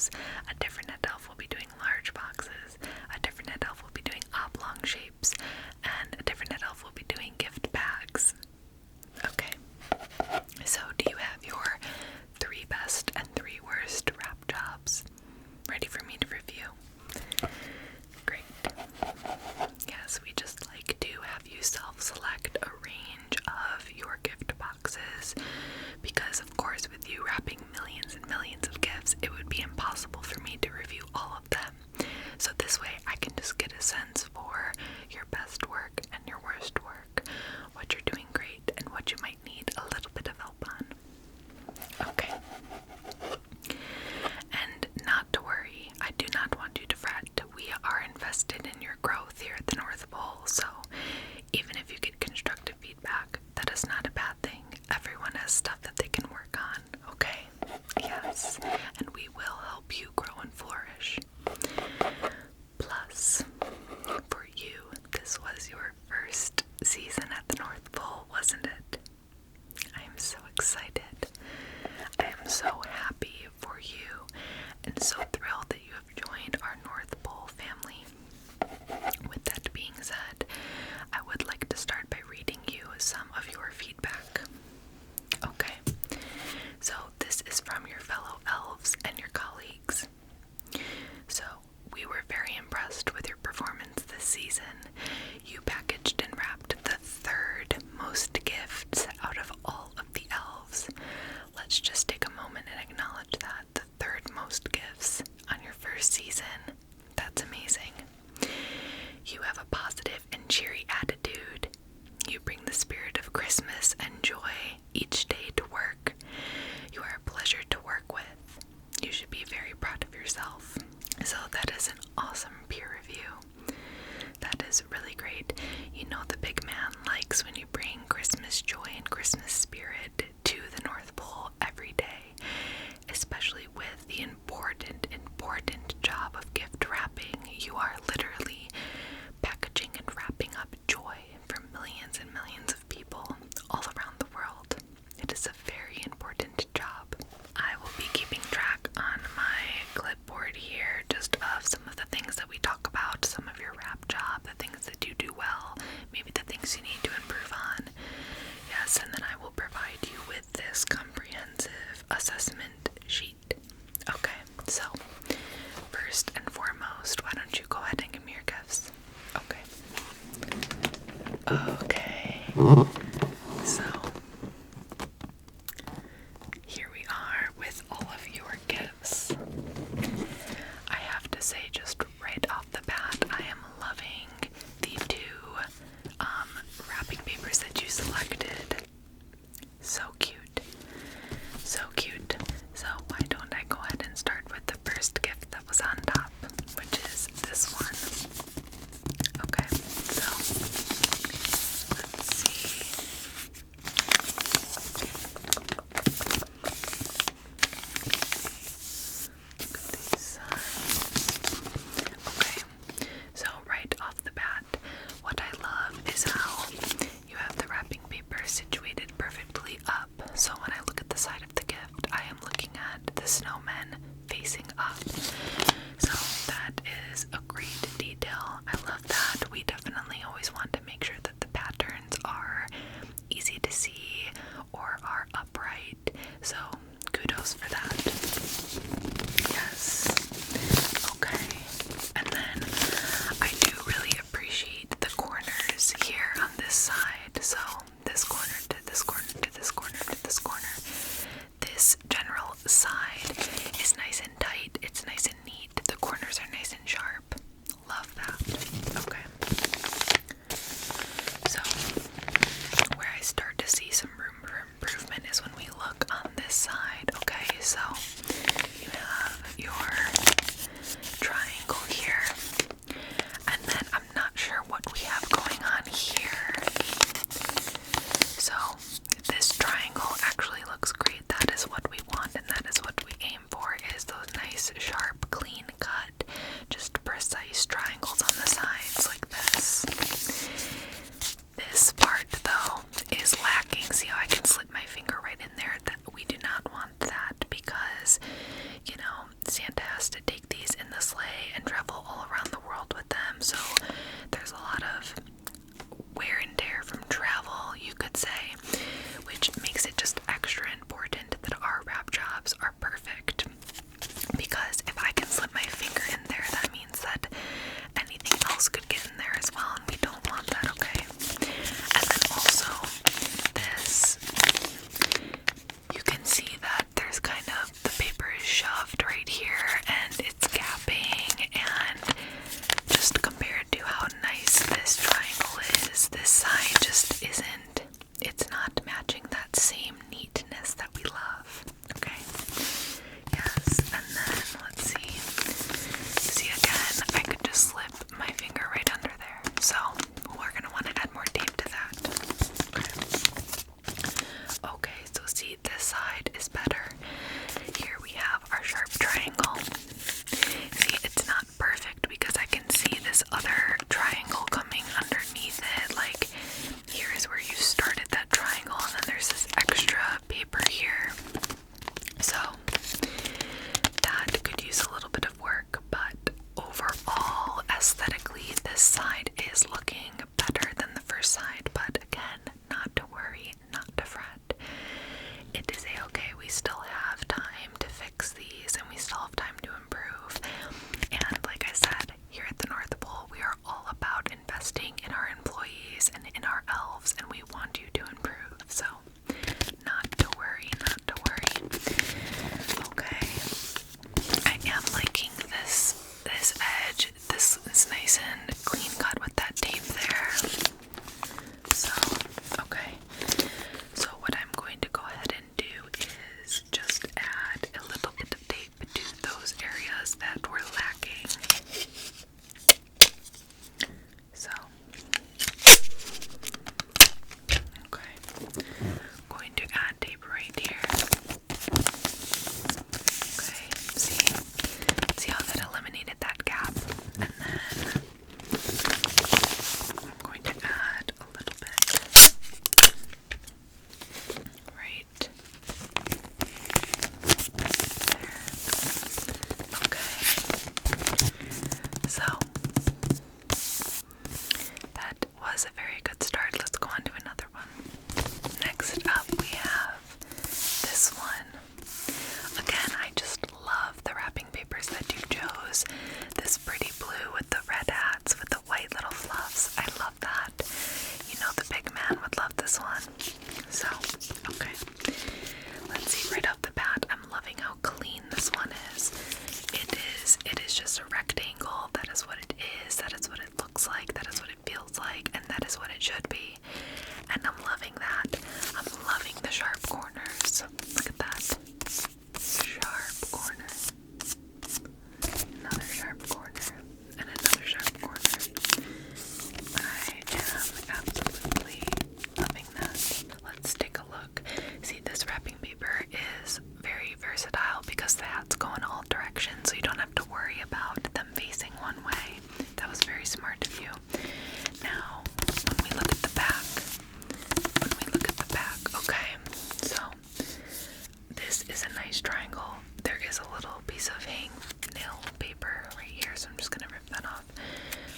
boxes, a different head elf will be doing large boxes, a different head elf will be doing oblong shapes, and a different head elf will be doing gift bags. Okay, so do you have your 3 best and 3 worst wrap jobs ready for me to review? Great. Yes, we just like to have you self-select a range of your gift boxes because, of course, with you wrapping millions and millions of gifts, it would be impossible for me to review all of them. So this way I can just get a sense for your best work and your worst work, what you're doing great and what you might need a little bit of help on. Okay. And not to worry, I do not want you to fret. We are invested in your growth here at the North Pole, so even if you get constructive feedback, that is not a bad thing. Everyone has stuff that they can work on, okay? Yes, and we will help you grow and flourish. Plus, for you, this was your first season at the North Pole, wasn't it? I am so excited. I am so happy for you and so thrilled that you have joined our North Pole family. With that being said, I would like to start by reading you some of your feedback. Okay, so this is from your fellow elves and your colleagues. So, we were very impressed with your performance this season. You packaged and wrapped the 3rd most gifts out of all of the elves. Let's just take a moment and acknowledge that. The 3rd most gifts on your first season. That's amazing. You have a positive and cheery attitude. You bring the spirit of Christmas and joy each day to work. You are a pleasure to work with. You should be very proud of yourself. So that is an awesome peer review. That is really great. You know the big man likes when you bring Christmas joy and Christmas spirit to the North Pole every day, especially with the important job of gift wrapping. You are literally packaging and wrapping up joy for millions and millions of people all around the world. It is a very important job. I will be keeping track on my clipboard here just of some of the things that we talk about, some of your wrap job, the things that you do well, maybe the things you need to improve on. Yes, and then I will provide you with this comprehensive assessment sheet. Okay, so first and foremost, why don't you go ahead and give me your gifts? Okay. Okay. So, here we are with all of your gifts. I have to say, just right off the bat, I am loving the 2 wrapping papers that you selected. So cute. So cute. So why don't I go ahead and start with the first gift that was on top, which is this one. Okay, so let's see. Look at these sides. Okay, so right off the bat, what I love is how you have the wrapping paper situated perfectly up. So when I look at the side of the gift, I am looking at the snowmen facing up. So that is a great detail. I love that. We definitely always want to make sure that the patterns are easy to see or are upright. So kudos for that. Yes. Okay. And then I do really appreciate the corners here on this side. So this corner to this corner to this corner to this corner. This general side is nice and tight. It's nice and neat. The corners are fix these, and we still have time to improve. And like I said, here at the North Pole, we are all about investing in our employees and in our elves, and we want you to improve. So, not to worry, not to worry. Okay. I am liking this edge. This is nice and clean cut with that tape there. So, okay. So what I'm going to go ahead and do is just add a little bit of tape to those areas that were lacking. So, okay. Going to add tape right here. Okay, see how that eliminated that gap? And then I'm going to add a little bit right there. Okay. So that was a very good start. Let's go on to another one. Next up we have this one. Again, I just love the wrapping papers that you chose. This pretty blue with the red hats with the white little fluffs. I love that. You know the big man would love this one. So, okay. Let's see, right off the bat, I'm loving how clean this one is. It is just a rectangle. That is what it is. That is what it looks like. That is what it feels like. And that is what it should be. And I'm loving that. I'm loving the sharp corners. Look at that. Sharp corner. Another sharp corner. And another sharp corner. I am absolutely loving that. Let's take a look. See, this wrapping paper is very versatile because the hats go in all directions, so you don't have to worry about them facing one way. That was very smart of you. Now, when we look at the back, okay, so this is a nice triangle. There is a little piece of hang nail paper right here, so I'm just gonna rip that off.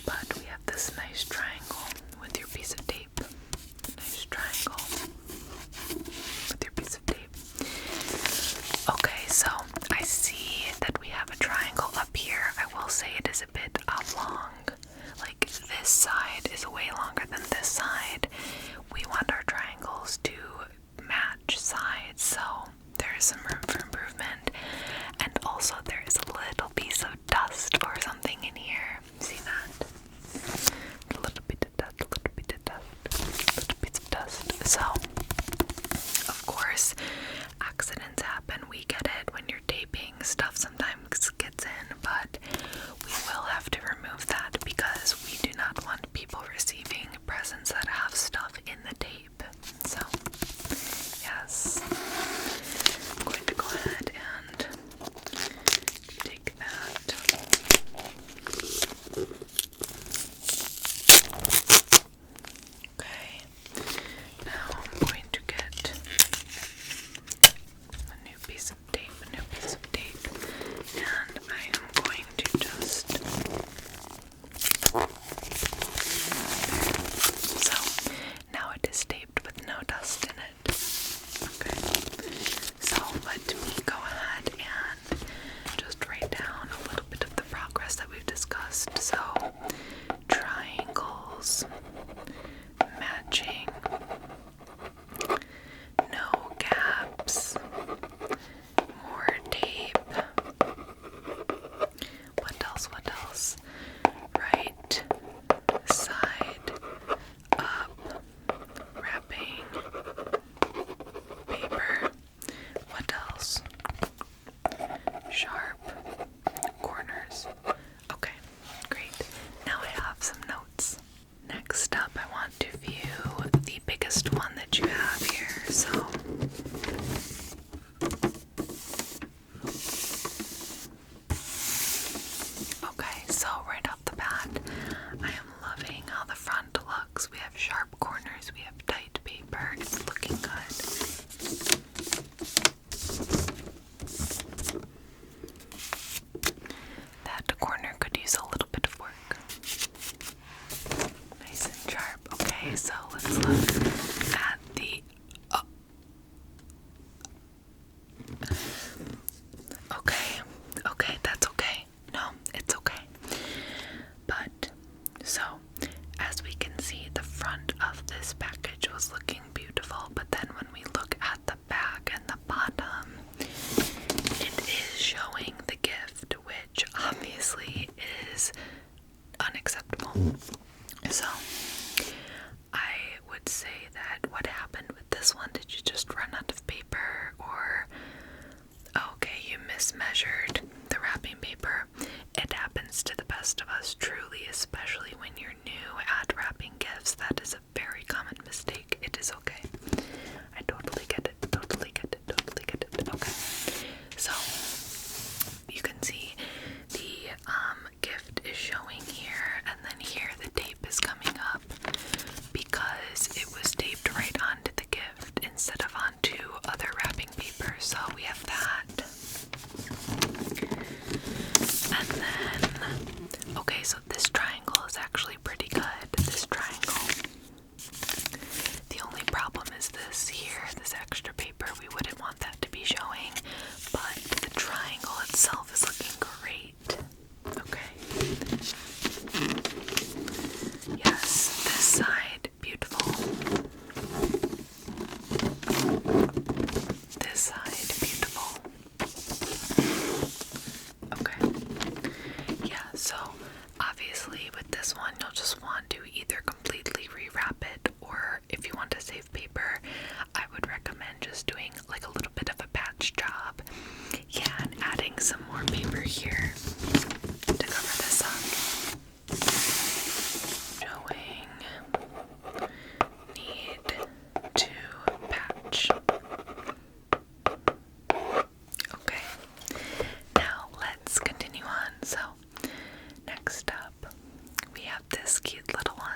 But we have this nice triangle with your piece of tape. Nice triangle with your piece of tape. Okay, so I see that we have a triangle up here. I will say it is a bit long. Like this side is way longer than this side. We want our triangles to match sides, so there is some room for improvement. And also there is a little piece of dust or something in here. See that? A little bit of dust, a little bit of dust, a little bits of dust. So, of course, accidents happen. We get it when you're taping. Stuff sometimes gets in, but we will have to remove that because we do not want people receiving presents that have stuff in the tape. So, yes. I'm going to go ahead and take that. Okay. Now I'm going to get a new piece of tape, and I am going to just so now it is taped with no dust in it. Okay. So let me go ahead and just write down a little bit of the progress that we've discussed. So triangles, matching, no gaps, more tape. What else? What course, measured the wrapping paper. It happens to the best of us, truly, especially when you're new at wrapping gifts. That is a very common mistake. It is okay. I totally get it. Totally get it. Totally get it. Okay. So, you can see the gift is showing here, and then here the tape is coming up because it was taped right onto the gift instead of onto other wrapping paper. So we have that. And then, okay, so this triangle is actually pretty good. This triangle. The only problem is this here, this extra paper. We wouldn't want that to be showing, but the triangle itself is looking great. Okay. Yes, this side, beautiful. This side, beautiful. Okay. Yeah, so obviously with this one, you'll just want to either completely rewrap it, or if you want to save paper, I would recommend just doing like a little bit of a patch job. Yeah, and adding some more paper here to cover this up. Showing need to patch. Okay, now let's continue on. So, next up, we have this cute little one.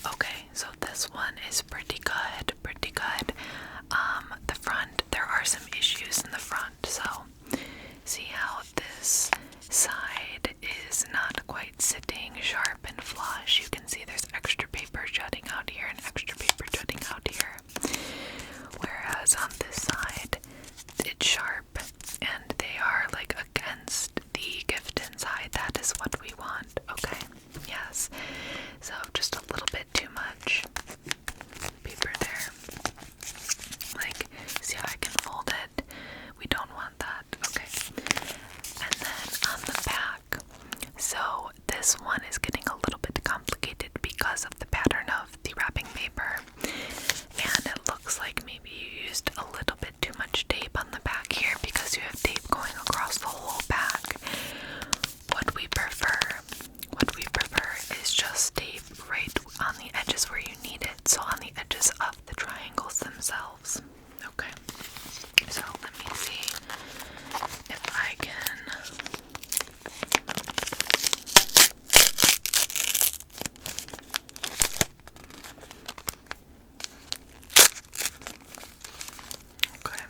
Okay, so this one is pretty good, pretty good. The front, there are some issues in the front, so see how this side is not quite sitting sharp and flush. You can see there's extra paper jutting out here and extra paper jutting out here. Whereas on this side, it's sharp and they are like against the gift inside. That is what we want, okay? Yes. So just a little bit too much paper there. Like, see how I can fold it? We don't want that, okay? And then on the back, so this one is getting a little bit complicated because of the pattern of the wrapping paper. And it looks like maybe you used a little bit too much tape on the back here because you have tape going across the whole back. What we prefer is just tape right on the edges where you need it, so on the edges of the triangles themselves. Okay, so let me see if I can. Okay.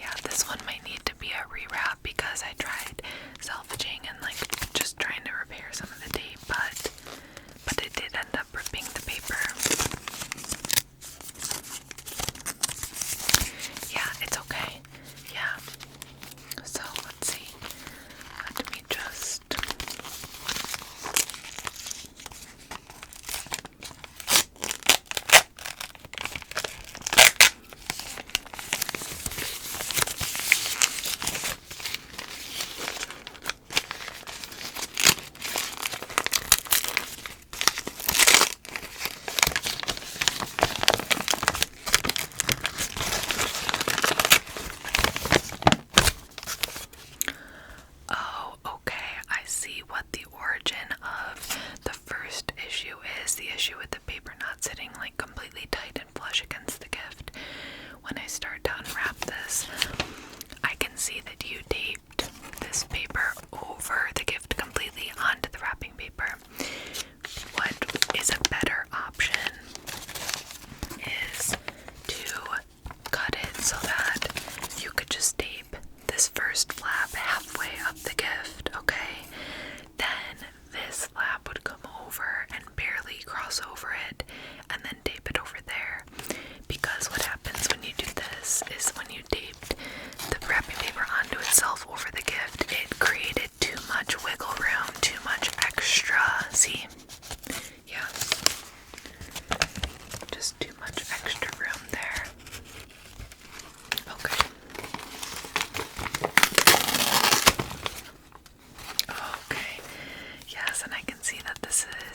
Yeah, this one might need to be a rewrap because I tried salvaging and like just trying to repair some of the tape, but it did end up ripping the paper. Yeah, it's okay. Yeah. So let's see. Let me just.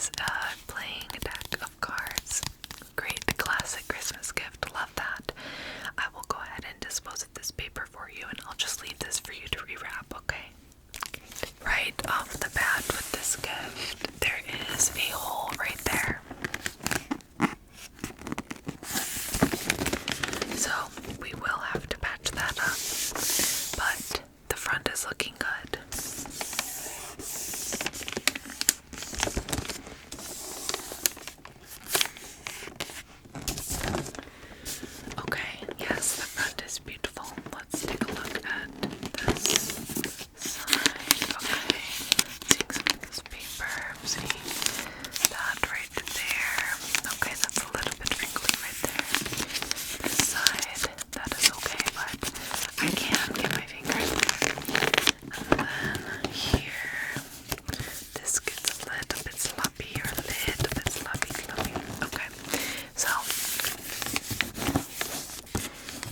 is playing a deck of cards. Great classic Christmas gift. Love that. I will go ahead and dispose of this paper for you, and I'll just leave this for you to rewrap, okay? Right off the bat with this gift, there is a hole right there. So we will have to patch that up, but the front is looking good. Okay, yes, the front is beautiful. Let's take a look at this side. Okay, seeing some of this paper. I'm seeing that right there. Okay, that's a little bit wrinkly right there. This side, that is okay, but I can get my finger in there. And then here, this gets a little bit sloppy or a little bit sloppy. Okay, so,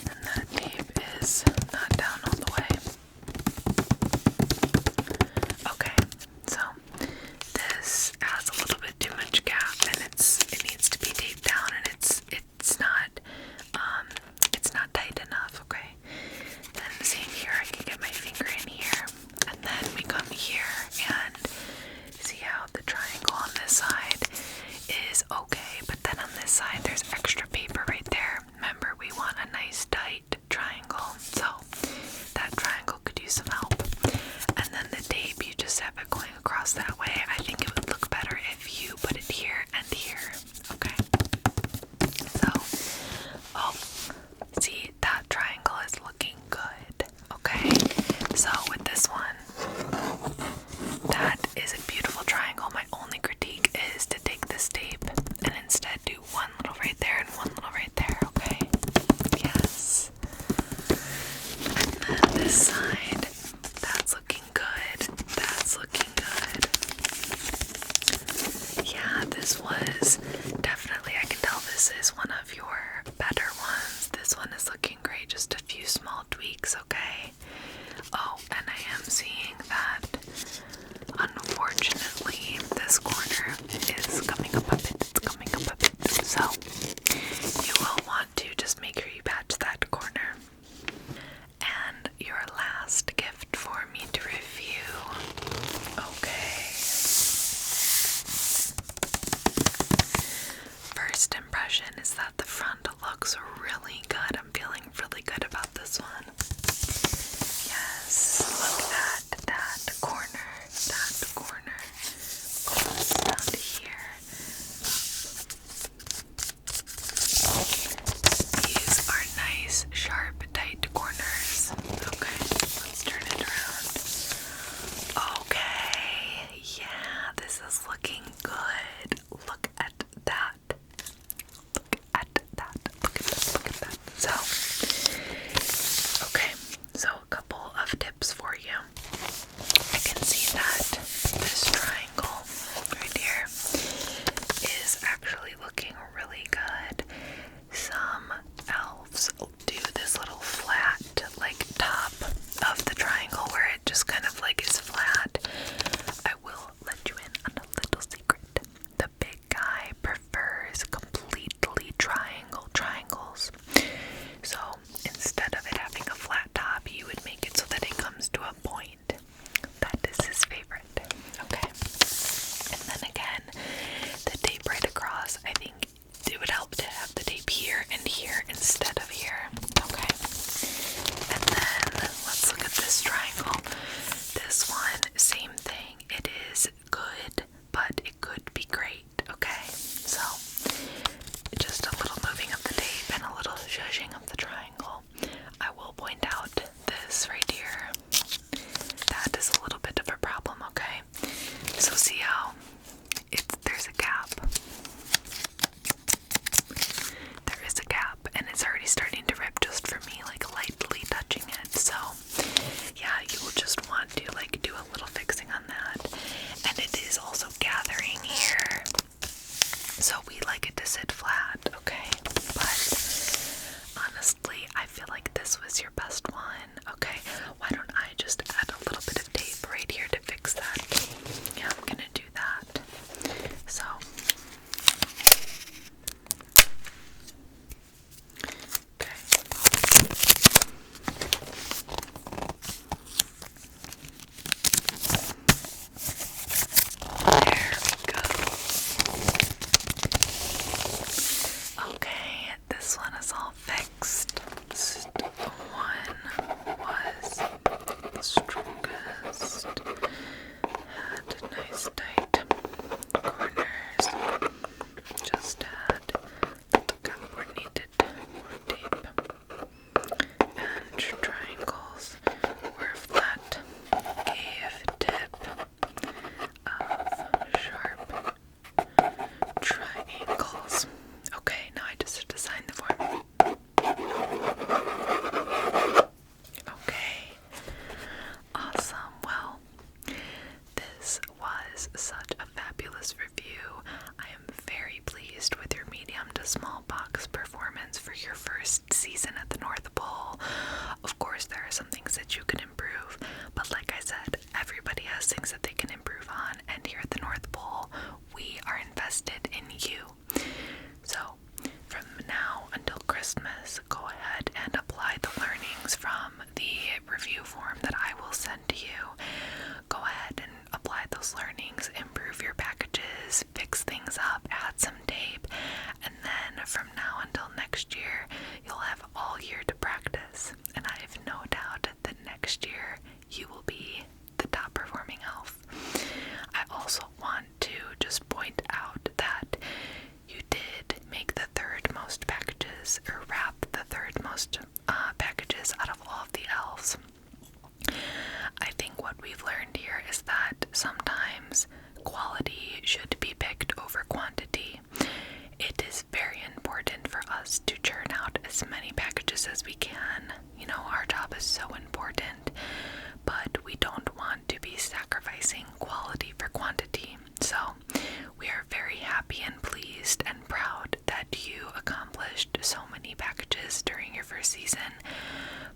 and that tape is not down all the way. Okay, so this has a little bit too much gap, and it needs to be taped down, and it's not tight enough. Okay, then same here. I can get my finger in here, and then we come here and see how the triangle on this side is okay, but then on this side there's extra paper right there. Remember, we want a nice tight triangle, so that triangle could use some help. And then the tape, you just have it going across that way. I think it would look better if you put it here and here. Okay, so see, that triangle is looking good. Okay, so with this one, that is a beautiful triangle. My only critique is to take this tape and instead do one little right there and one little right there. Okay, yes. And then this side, that's looking good. That's looking good. Yeah, this was definitely, I can tell this is one of your better ones. This one is looking great, just a few small tweaks, okay? Oh, and I am seeing that, unfortunately, this corner is coming up a bit. It's coming up a bit. So, you will want to just make sure you patch that corner. And your last gift for me to review. Okay. First impression is that the front looks really good. I'm feeling really good about this one. Yes, look at that corner. That corner goes down to here. These are nice, sharp, tight corners. Okay, let's turn it around. Okay, yeah, this is looking good. Look at that. Look at that. Look at that. Look at that. So, okay, so a couple of tips for you. I can see that this triangle right here is actually looking really good. Some elves do this little flat, like, top of the triangle where it just kind of like is flat. I will let you in on a little secret. The big guy prefers completely triangles. So instead of it having a flat top, you would make it so that it comes to a point. That is his favorite. Okay. And then again, the tape right across, I think it would help to have the tape here and here instead of here. Okay. And then let's look at this triangle. This one, same thing. It is good, but it could be great. Okay. So just a little moving of the tape and a little zhuzhing of the triangle. I will point out this right here. That is a little bit of a problem, okay? So see how there's a gap. There is a gap, and it's already starting to rip just for me, like lightly touching it. So yeah, you will just want to like do a little fixing on that. And it is also gathering here is such a fabulous review. I am very pleased with your medium to small box performance for your first season at the North Pole. Of course, there are some things that you can improve, but like I said, everybody has things that they can improve on, and here at the North Pole, we are invested in you. So, from now until Christmas, go ahead and apply the learnings from the review form that I will send to you. Go ahead and apply those learnings, improve your packages, fix things up, add some tape, and then from now until next year, you'll have all year to practice. And I have no doubt that next year you will be the top performing elf. I also want to just point out that you did make the third most packages, or wrap the third most packages out of all of the elves. I think what we've learned here is that sometimes quality should be picked over quantity. It is very important for us to churn out as many packages as we can. You know, our job is so important, but we don't want to be sacrificing quality for quantity. So we are very happy and pleased and proud that you accomplished so many packages during your first season.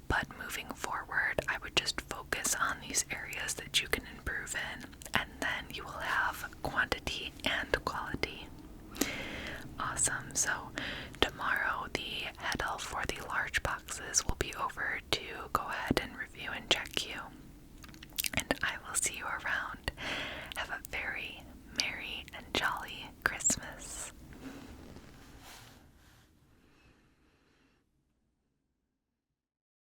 But moving forward, I would just focus on these areas that you can improve in, and then you will have quantity and quality. Awesome. So